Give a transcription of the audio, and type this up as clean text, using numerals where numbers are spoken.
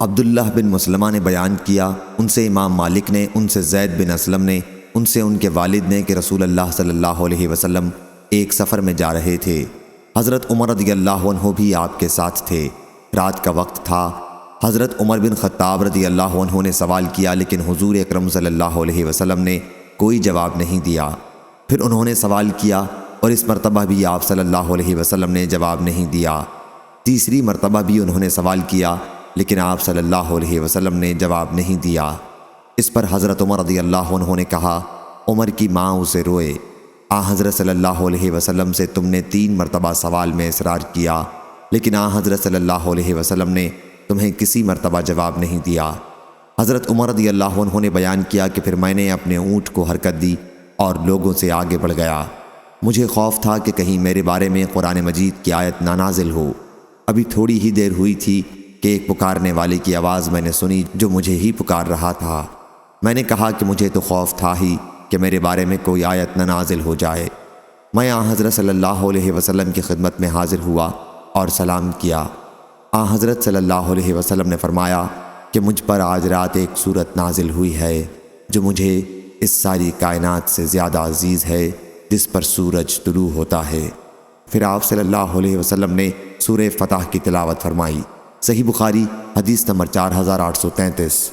عبداللہ بن مسلمہ نے بیان کیا، ان سے امام مالک نے، ان سے زید بن اسلم نے، ان سے ان کے والد نے کہ رسول اللہ صلی اللہ علیہ وسلم ایک سفر میں جا رہے تھے۔ حضرت عمر رضی اللہ عنہ بھی آپ کے ساتھ تھے۔ رات کا وقت تھا۔ حضرت عمر بن خطاب رضی اللہ عنہ نے سوال کیا، لیکن حضور اکرم صلی اللہ علیہ وسلم نے کوئی جواب نہیں دیا۔ پھر انہوں نے سوال کیا اور اس مرتبہ بھی آپ صلی اللہ علیہ وسلم نے جواب نہیں دیا۔ تیسری مرتبہ بھی انہوں نے سوال کیا، لیکن آپ صلی اللہ علیہ وسلم نے جواب نہیں دیا۔ اس پر حضرت عمر رضی اللہ عنہ نے کہا، عمر کی ماں اسے روئے۔ حضرت صلی اللہ علیہ وسلم سے تم نے 3 مرتبہ سوال میں اصرار کیا، لیکن حضرت صلی اللہ علیہ وسلم نے تمہیں کسی مرتبہ جواب نہیں دیا۔ حضرت عمر رضی اللہ عنہ نے بیان کیا کہ پھر میں نے اپنے اونٹ کو حرکت دی اور لوگوں سے آگے بڑھ گیا۔ مجھے خوف تھا کہ کہیں میرے بارے میں قرآن مجید کی آیت نہ نازل ہو۔ ابھی تھوڑی ہی دیر ہوئی تھی کہ ایک پکارنے والے کی آواز میں نے سنی جو مجھے ہی پکار رہا تھا۔ میں نے کہا کہ مجھے تو خوف تھا ہی کہ میرے بارے میں کوئی آیت نہ نازل ہو جائے۔ میں حضرت صلی اللہ علیہ وسلم کی خدمت میں حاضر ہوا اور سلام کیا۔ حضرت صلی اللہ علیہ وسلم نے فرمایا کہ مجھ پر آج رات ایک سورت نازل ہوئی ہے جو مجھے اس ساری کائنات سے زیادہ عزیز ہے جس پر سورج طلوع ہوتا ہے۔ پھر آپ صلی اللہ علیہ وسلم نے سورہ فتح کی تلاوت فرمائی۔ صحیح بخاری حدیث نمبر 4833۔